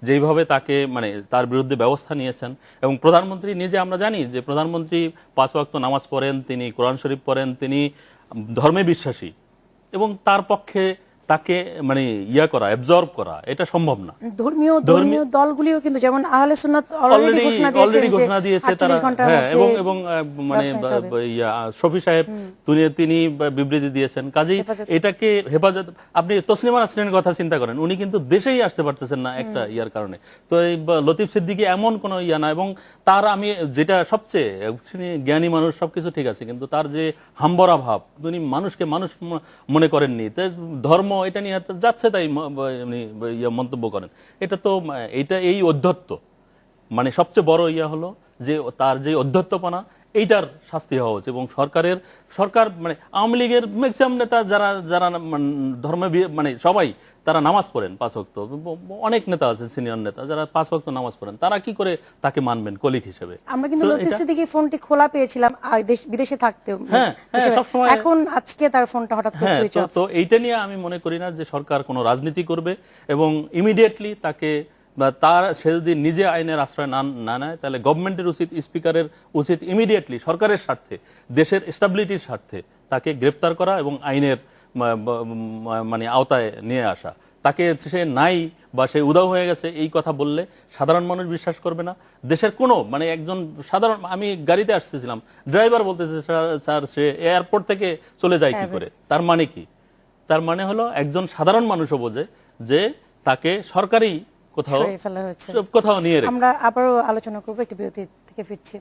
যেইভাবে তাকে মানে তার বিরুদ্ধে ব্যবস্থা নিয়েছেন, এবং প্রধানমন্ত্রী নিজে আমরা জানি যে প্রধানমন্ত্রী 5 ওয়াক্ত নামাজ পড়েন, তিনি কোরআন শরীফ পড়েন, তিনি ধর্মে বিশ্বাসী, এবং তার পক্ষে তাকে মানে করা, অ্যাবজর্ব করা এটা সম্ভব না। ধর্মীয় দলগুলিও কিন্তু যেমন আহলে সুন্নাত অলরেডি ঘোষণা দিয়েছে তারা, হ্যাঁ, এবং মানে শফি সাহেব তিনি বিবৃতি দিয়েছেন। কাজেই এটাকে হেফাজত, আপনি তসলিমা নাসরিনের কথা চিন্তা করেন, উনি কিন্তু দেশেই আসতে পারতেছেন না একটা কারণে। তো এই লতিফ সিদ্দিকী এমন কোনো না, এবং তার আমি যেটা সবচেয়ে জ্ঞানী মানুষ, সবকিছু ঠিক আছে, কিন্তু তার যে হাম্বরা ভাব, তিনি মানুষকে মানুষ মনে করেননি, ধর্ম এটা নিয়ে যাচ্ছে তাই মন্তব্য করেন। এটা তো এই অধ্যত্ব, মানে সবচেয়ে বড় হলো যে তার যে অধ্যত্বপনা, এইটার শাস্তি হওয়া উচিত। এবং সরকার মানে আওয়ামী লীগের ম্যাক্সিমাম নেতা যারা যারা ধর্মে মানে সবাই তারা নামাজ পড়েন 5 ওয়াক্ত, অনেক নেতা আছে সিনিয়র নেতা যারা 5 ওয়াক্ত নামাজ পড়েন, তারা কি করে তাকে মানবেন কলিগ হিসেবে? আমরা কিন্তু লতিফ সিদ্দিকী ফোনটি খোলা পেয়েছিলাম বিদেশে থাকতেও, হ্যাঁ সবসময়, এখন আজকে তার ফোনটা হঠাৎ করে সুইচ অফ। তো এইটা নিয়ে আমি মনে করি না যে সরকার কোনো রাজনীতি করবে, এবং ইমিডিয়েটলি তাকে বা সে যদি নিজে আইনের আশ্রয় না নেয়, তাহলে গভর্নমেন্টের উচিত, স্পিকারের উচিত ইমিডিয়েটলি সরকারের স্বার্থে, দেশের স্টেবিলিটির স্বার্থে তাকে গ্রেপ্তার করা এবং আইনের মানে আওতায় নিয়ে আসা। তাকে সে নাই বা সে উধাও হয়ে গেছে এই কথা বললে সাধারণ মানুষ বিশ্বাস করবে না। দেশের কোনো মানে একজন সাধারণ, আমি গাড়িতে আসতেছিলাম, ড্রাইভার বলতেছে স্যার সে এয়ারপোর্ট থেকে চলে যায় কি করে। তার মানে কি? তার মানে হলো একজন সাধারণ মানুষও বোঝে যে তাকে সরকারি কোথাও নিয়ে রেখেছে। আমরা আবারও আলোচনা করবো, একটি বিরতি থেকে ফিরছি,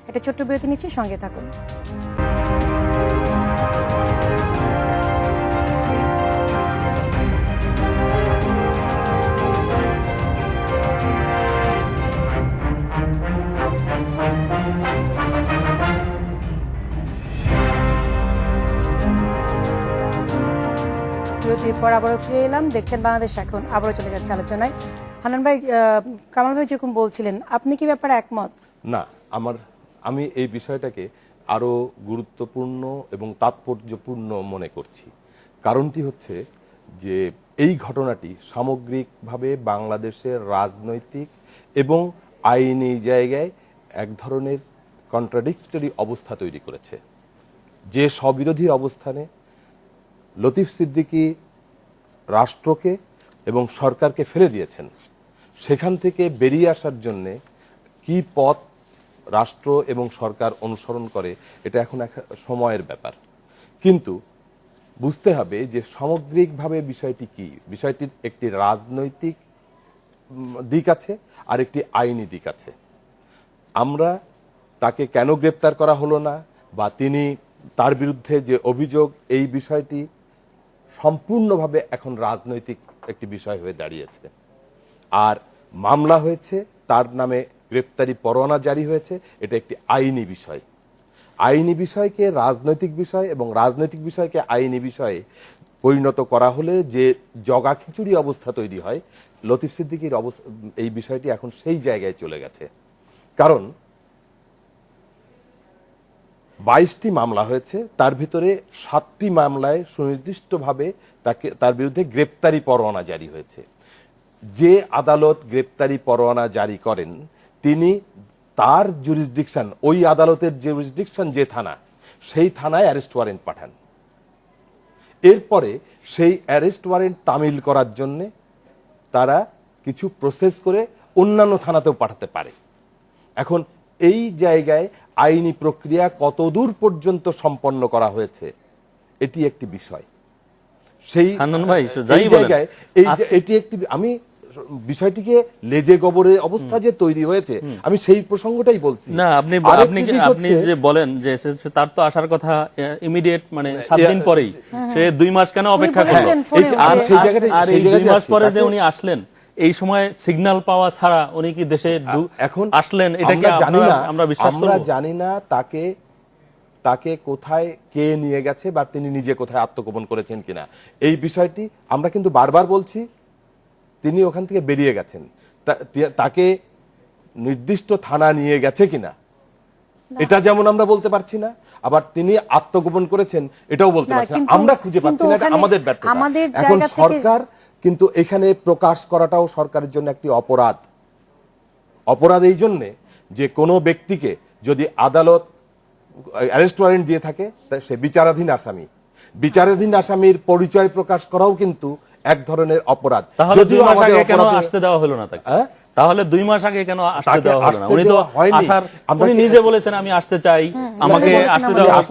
একটা ছোট্ট বিরতি নিচ্ছি, সঙ্গে থাকুন। বিরতির পর আবারও ফিরে এলাম, দেখছেন বাংলাদেশ এখন। আবারও চলে যাচ্ছে আলোচনায়। হান্নান ভাই, কামাল ভাই যেরকম বলছিলেন, আপনি কি ব্যাপারে একমত? না, আমি এই বিষয়টাকে আরো গুরুত্বপূর্ণ এবং তাৎপর্যপূর্ণ মনে করছি। কারণটি হচ্ছে যে এই ঘটনাটি সামগ্রিকভাবে বাংলাদেশের রাজনৈতিক এবং আইনি জায়গায় এক ধরনের কন্ট্রাডিক্টরি অবস্থা তৈরি করেছে। যে স্ববিরোধী অবস্থানে লতিফ সিদ্দিকী রাষ্ট্রকে এবং সরকারকে ফেলে দিয়েছেন, সেখান থেকে বেরিয়ে আসার জন্যে কি পথ রাষ্ট্র এবং সরকার অনুসরণ করে, এটা এখন এক সময়ের ব্যাপার। কিন্তু বুঝতে হবে যে সামগ্রিকভাবে বিষয়টি কি। বিষয়টির একটি রাজনৈতিক দিক আছে আর একটি আইনি দিক আছে। আমরা তাকে কেন গ্রেপ্তার করা হলো না, বা তার বিরুদ্ধে যে অভিযোগ, এই বিষয়টি সম্পূর্ণভাবে এখন রাজনৈতিক একটি বিষয় হয়ে দাঁড়িয়েছে। আর মামলা হয়েছে, তার নামে গ্রেফতারি পরোয়ানা জারি হয়েছে, এটা একটি আইনি বিষয়। আইনি বিষয়কে রাজনৈতিক বিষয় এবং রাজনৈতিক বিষয়কে আইনি বিষয়ে পরিণত করা হলে যে জগা খিচুড়ি অবস্থা তৈরি হয়, লতিফ সিদ্দিকীর এই বিষয়টি এখন সেই জায়গায় চলে গেছে। কারণ 22টি মামলা হয়েছে, তার ভিতরে 7টি মামলায় সুনির্দিষ্টভাবে তার বিরুদ্ধে গ্রেপ্তারি পরোয়ানা জারি হয়েছে। যে আদালত গ্রেপ্তারি পরোয়ানা জারি করেন, তিনি তার জুরিসডিকশন, ওই আদালতের জুরিসডিকশন যে থানা, সেই থানায় অ্যারেস্ট ওয়ারেন্ট পাঠান। এরপরে সেই অ্যারেস্ট ওয়ারেন্ট তামিল করার জন্য তারা কিছু প্রসেস করে অন্যান্য থানাতেও পাঠাতে পারে। এখন এই জায়গায় আইনি প্রক্রিয়া কতদূর পর্যন্ত সম্পন্ন করা হয়েছে, এটি একটি বিষয়। সেই জায়গায় এটি একটি, আমি বিষয়টিকে লেজে গোবরে অবস্থা যে তৈরি হয়েছে, আমি সেই প্রসঙ্গটাই বলছি। না, আপনি যে বলেন যে তার তো আসার কথা ইমিডিয়েট, মানে 7 দিন পরেই, সে 2 মাস কেন অপেক্ষা করলেন? আর এই 2 মাস পরে যে উনি আসলেন, এই সময় সিগন্যাল পাওয়া ছাড়া উনি কি দেশে এখন আসলেন? এটাকে আমরা বিশ্বাস করব? আমরা জানি না তাকে কোথায় কে নিয়ে গেছে, বা তিনি নিজে কোথায় আত্মগোপন করেছেন কিনা। এই বিষয়টি আমরা কিন্তু বারবার বলছি, তিনি ওখান থেকে বেরিয়ে গেছেন, তাকে নির্দিষ্ট থানা নিয়ে গেছে কিনা এটা যেমন আমরা বলতে পারছি না, আবার তিনি আত্মগোপন করেছেন এটাও বলতে পারছি না। আমরা খুঁজে পাচ্ছি না, এটা আমাদের ব্যর্থতা। এখন সরকার কিন্তু এখানে প্রকাশ করাটাও সরকারের জন্য একটি অপরাধ। অপরাধ এই জন্যে যে কোনো ব্যক্তিকে যদি আদালত অ্যারেস্ট ওয়ারেন্ট দিয়ে থাকে তা সে বিচারাধীন আসামি, বিচারাধীন আসামির পরিচয় প্রকাশ করাও কিন্তু এক ধরনের অপরাধ। তাহলে 2 মাস আগে কেন আসতে দেওয়া হলো না তাকে? তাহলে 2 মাস আগে কেন আসতে দেওয়া হলো না? উনি তো আসার, উনি নিজে বলেছেন আমি আসতে চাই, আমাকে আসতে দেওয়া হোক।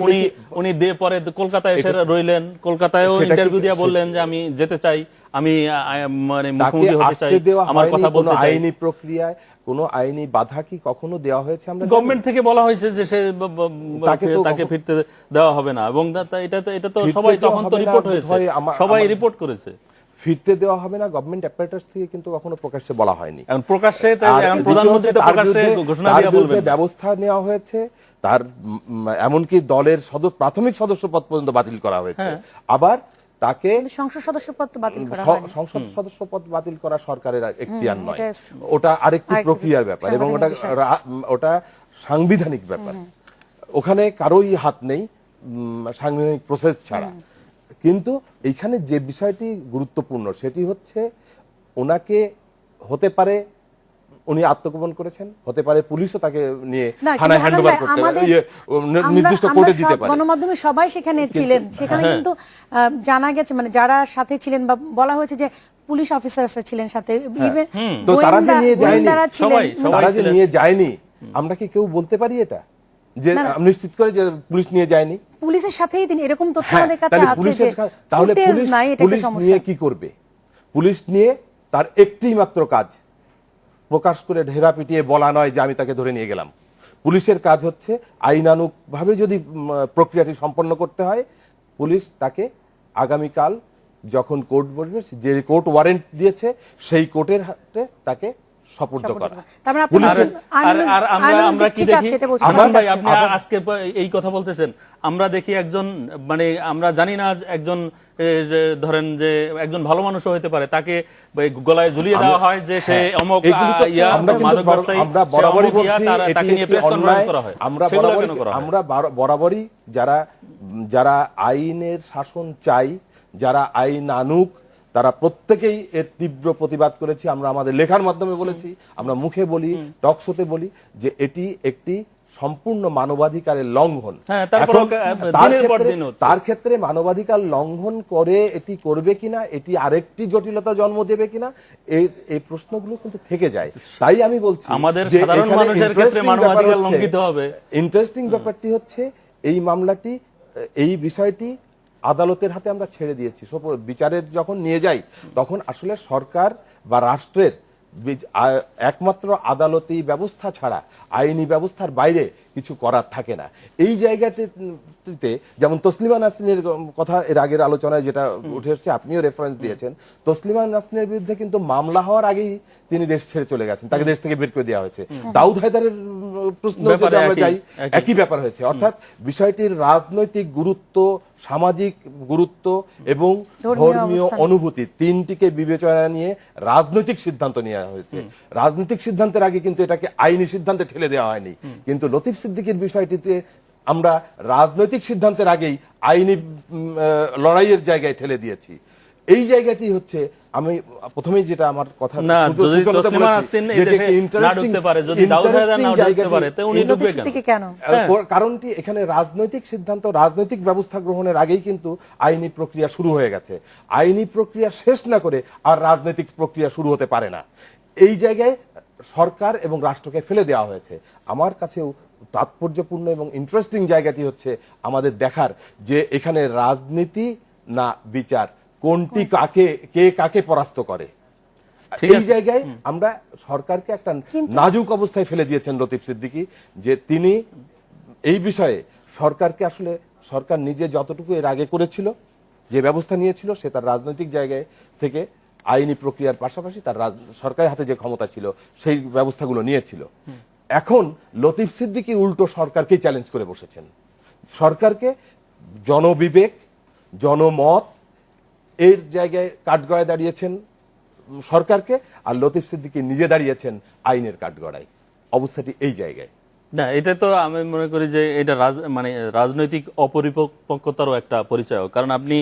উনি পরে কলকাতায় এসে রইলেন, কলকাতায়ও ইন্টারভিউ দিয়ে বললেন যে আমি যেতে চাই, আমি মানে মুখ্যমন্ত্রী হতে চাই, আমার কথা বলতে চাই। আইনি প্রক্রিয়ায় কোনো আইনি বাধা কি কখনো দেওয়া হয়েছে? আমরা গভর্নমেন্ট থেকে বলা হয়েছে যে সে তাকে ফিরতে দেওয়া হবে না, এবং এটা তো সবাই তখন তো রিপোর্ট হয়েছে, সবাই রিপোর্ট করেছে। ফিরতে দেওয়া হবে না গভর্নমেন্ট অ্যাপারেটাস থেকে কিন্তু কখনো প্রকাশ্যে বলা হয়নি। এখন প্রকাশ্যে প্রধানমন্ত্রী তো প্রকাশ্যে ঘোষণা দিয়ে বলবেন ব্যবস্থা নেওয়া হয়েছে, তার এমনকি দলের প্রাথমিক সদস্যপদ পর্যন্ত বাতিল করা হয়েছে। আবার তাকে সংসদ সদস্যপদ বাতিল করা হয়নি। সংসদ সদস্যপদ বাতিল করা সরকারের এখতিয়ার নয়, ওটা আরেকটি প্রক্রিয়ার ব্যাপার, এবং ওটা সাংবিধানিক ব্যাপার। ওখানে কারোই হাত নেই সাংবিধানিক প্রসেস ছাড়া। কিন্তু এইখানে যে বিষয়টি গুরুত্বপূর্ণ সেটি হচ্ছে ওনাকে, হতে পারে উনি আত্মগোপন করেছেন, হতে পারে পুলিশও তাকে নিয়ে থানায় হ্যান্ডওভার করতে পারে, নির্দিষ্ট কোর্টে দিতে পারে। গণমাধ্যমে সবাই সেখানে ছিলেন, সেখানে কিন্তু জানা গেছে মানে যারা সাথে ছিলেন বা বলা হয়েছে যে পুলিশ অফিসাররা ছিলেন সাথে, ইভেন তো তারা যে নিয়ে যায়নি, তারা যে নিয়ে যায়নি, আমরা কি কেউ বলতে পারি এটা যে নিশ্চিত করে যে পুলিশ নিয়ে যায়নি? পুলিশের সাথেই তিনি, এরকম তথ্য আমাদের কাছে আছে যে তাহলে ফুটেজ নাই, এটা একটা সমস্যা। নিয়ে কি করবে? পুলিশ নিয়ে তার একটি মাত্র কাজ প্রকাশ করে ঢেরা পিটিয়ে বলা নয় যে আমি তাকে ধরে নিয়ে গেলাম। পুলিশের কাজ হচ্ছে আইনানুগ ভাবে যদি প্রক্রিয়াটি সম্পন্ন করতে হয়, পুলিশ তাকে আগামীকাল যখন কোর্ট বসবে, যে কোর্ট ওয়ারেন্ট দিয়েছে সেই কোর্টের হাতে তাকে সুপর্দ করা। আর আমরা কি দেখি, ভাই আপনি আজকে এই কথা বলতেছেন, আমরা দেখি একজন, মানে আমরা জানি না একজন ধরেন যে একজন ভালো মানুষও হতে পারে, তাকে গলায় ঝুলিয়ে দেওয়া হয় যে সে অমুক মাদক ব্যবসায়ী, আমরা বরাবরই বলছি তাকে নিয়ে প্রেস কনফারেন্স করা হয়। আমরা বরাবরই যারা আইনের শাসন চাই, যারা আইন আনুক, তারা প্রত্যেকেই এর তীব্র প্রতিবাদ করেছি। আমরা আমাদের লেখার মাধ্যমে বলেছি, আমরা মুখে বলি, টক শোতে বলি যে এটি একটি সম্পূর্ণ মানবাধিকারের লঙ্ঘন। তার ক্ষেত্রে মানবাধিকার লঙ্ঘন করে এটি করবে কিনা, এটি আরেকটি জটিলতা জন্ম দেবে কিনা, এই প্রশ্নগুলো কিন্তু থেকে যায়। তাই আমি বলছি আমাদের সাধারণ মানুষের ক্ষেত্রে মানবাধিকার লঙ্ঘিত হবে। ইন্টারেস্টিং ব্যাপারটি হচ্ছে এই মামলাটি, এই বিষয়টি আদালতের হাতে আমরা ছেড়ে দিয়েছি। বিচারের যখন নিয়ে যাই তখন আসলে সরকার বা রাষ্ট্রের একমাত্র আদালতি ব্যবস্থা ছাড়া আইনি ব্যবস্থার বাইরে কিছু করার থাকে না। এই জায়গাটিতে যেমন তসলিমা নাসরিনের কথা এর আগের আলোচনায় যেটা উঠে এসেছে, আপনিও রেফারেন্স দিয়েছেন, তসলিমা নাসরিনের বিরুদ্ধে কিন্তু মামলা হওয়ার আগেই তিনি দেশ ছেড়ে চলে গেছেন, তাকে দেশ থেকে বের করে দেওয়া হয়েছে। দাউদ হায়দারের প্রশ্ন যদি আমরা যাই, একই ব্যাপার হয়েছে। অর্থাৎ বিষয়টির রাজনৈতিক গুরুত্ব, সামাজিক গুরুত্ব এবং ধর্মীয় অনুভূতি তিনটিকে বিবেচনা নিয়ে রাজনৈতিক সিদ্ধান্ত নেওয়া হয়েছে। রাজনৈতিক সিদ্ধান্তের আগে কিন্তু এটাকে আইনি সিদ্ধান্তে ঠেলে দেওয়া হয়নি। কিন্তু লতিফ সিদ্দিকীর বিষয়টিতে আমরা রাজনৈতিক সিদ্ধান্তের আগেই আইনি লড়াইয়ের জায়গায় ঠেলে দিয়েছি। এই জায়গাটি হচ্ছে, আমি প্রথমেই যেটা আমার কথা, কারণটি এখানে রাজনৈতিক সিদ্ধান্ত, রাজনৈতিক ব্যবস্থা গ্রহণের আগেই কিন্তু আইনি প্রক্রিয়া শুরু হয়ে গেছে। আইনি প্রক্রিয়া শেষ না করে আর রাজনৈতিক প্রক্রিয়া শুরু হতে পারে না। এই জায়গায় সরকার এবং রাষ্ট্রকে ফেলে দেওয়া হয়েছে। আমার কাছেও তাৎপর্যপূর্ণ এবং ইন্টারেস্টিং জায়গাটি হচ্ছে আমাদের দেখার যে এখানে রাজনীতি না বিচার, কোনটি কে কাকে পরাস্ত করে। এই জায়গায় আমরা সরকারকে একটা নাজুক অবস্থায় ফেলে দিয়েছেন লতিফ সিদ্দিকী, যে তিনি এই বিষয়ে সরকারকে, আসলে সরকার নিজে যতটুকু এর আগে করেছিল, যে ব্যবস্থা নিয়েছিল, সে তার রাজনৈতিক জায়গায় থেকে আইনি প্রক্রিয়ার পাশাপাশি তার সরকারের হাতে যে ক্ষমতা ছিল সেই ব্যবস্থাগুলো নিয়েছিল। এখন লতিফ সিদ্দিকী উল্টো সরকারকেই চ্যালেঞ্জ করে বসেছেন। সরকারকে জনবিবেক, জনমত এর জায়গায় কাঠগড়ায় দাঁড়িয়েছেন সরকারকে, আর লতিফ সিদ্দিকী নিজে দাঁড়িয়েছেন আইনের কাঠগড়ায়। অবস্থাটি এই জায়গায় না, এটা তো আমি মনে করি যে এটা মানে রাজনৈতিক অপরিপক্কতারও একটা পরিচয়। কারণ আপনি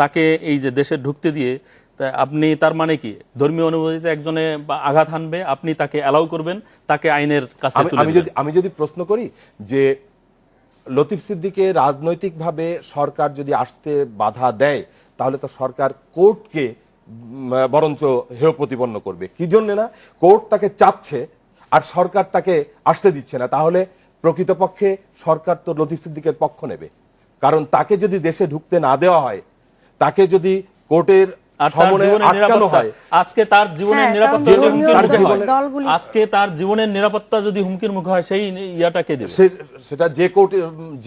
তাকে এই যে দেশে ঢুকতে দিয়ে তা আপনি তার মানে কি ধর্মীয় অনুভূতিতে একজনে আঘাত হানবে, আপনি তাকে অ্যালাউ করবেন, তাকে আইনের কাছে তুলে দিবেন? আমি যদি প্রশ্ন করি যে লতিফ সিদ্দিকে রাজনৈতিকভাবে সরকার যদি আসতে বাধা দেয়, তাহলে তো সরকার কোর্টকে বরঞ্চ হেয় প্রতিপন্ন করবে। কি জন্য না? কোর্ট তাকে চাচ্ছে আর সরকার তাকে আসতে দিচ্ছে না, তাহলে প্রকৃতপক্ষে সরকার তো লতিফ সিদ্দিকের পক্ষ নেবে। কারণ তাকে যদি দেশে ঢুকতে না দেওয়া হয়, তাকে যদি কোর্টের আর তার সমনে জীবনের আটকানো নিরাপত্তা, হয়, আজকে তার জীবনের হ্যাঁ, নিরাপত্তা কারণ যদি হুমকির ধর্মীয় মুখে হয়, দলগুলি- আজকে তার জীবনের নিরাপত্তা যদি হুমকির মুখে হয়, সেই ইয়াটাকে দেবে। সেটা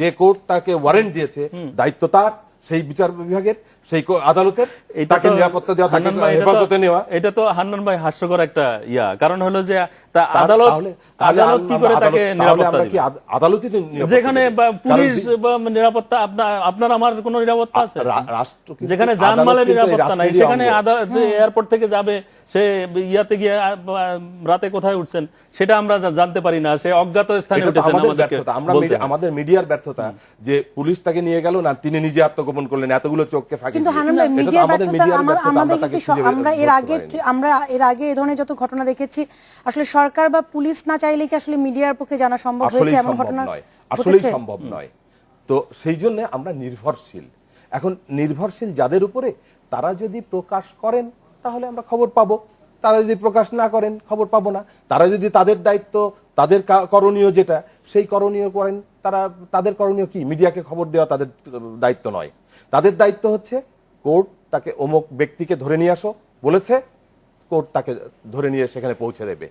যে কোর্ট তাকে ওয়ারেন্ট দিয়েছে, দায়িত্ব তার, সেই বিচার বিভাগের, সেই আদালতের তাকে নিরাপত্তা দেওয়া, তাকে হেফাজতে নেওয়া। এটা তো হান্নান ভাই হাস্যকর একটা ইয়া, কারণ হলো যে তাহলে আদালত কি করে তাকে নিরাপত্তা আমরা কি দিবে? আদালতই নিরাপত্তা যেখানে দেবে? পুলিশ কারণ নিরাপত্তা, আপনার আমার কোনো নিরাপত্তা আছে? রাষ্ট্র কিন্তু যেখানে আদালত জানমালের কিন্তু এই নিরাপত্তা নাই, রাষ্ট্রেরই সেখানে অঙ্গ। যে এয়ারপোর্ট থেকে যাবে, সে ইয়াতে গিয়ে রাতে কোথায় উঠছেন সেটা আমরা জানতে পারি না, সে অজ্ঞাত স্থানে এটা তো উঠেছেন। আমাদের আমাদেরকে ব্যর্থতা, বলতে হয়। আমাদের মিডিয়ার ব্যর্থতা যে পুলিশ তাকে নিয়ে গেল না, তিনি নিজে আত্মগোপন করলেন এতগুলো চোখকে ফাঁকি কিন্তু দিয়ে। হানান ভাই, এটা তো মিডিয়ার আমাদের ব্যর্থতা, মিডিয়ার ব্যর্থতা, আমাদের তাকে কি খুঁজে আমরা এর ধরতে আগে পারিনি। এই আগে এই ধরনের যত ঘটনা দেখেছি, আসলে সরকার বা পুলিশ না চাইলে কি আসলে মিডিয়ার পক্ষে জানা সম্ভব হয়েছে? এমন ঘটনা আসলেই ঘটেছে? সম্ভব নয়। তো সেই জন্য আমরা নির্ভরশীল। এখন নির্ভরশীল যাদের উপরে, তারা যদি প্রকাশ করেন তাহলে আমরা খবর পাবো, তারা যদি প্রকাশ না করেন খবর পাবো না। তারা যদি তাদের দায়িত্ব, তাদের করণীয় যেটা, সেই করণীয় করেন, তাদের করণীয় কি? মিডিয়াকে খবর দেওয়া তাদের দায়িত্ব নয়। তাদের দায়িত্ব হচ্ছে কোর্ট তাকে অমুক ব্যক্তিকে ধরে নিয়ে আসো বলেছে, কোর্ট তাকে ধরে নিয়ে সেখানে পৌঁছে দেবে।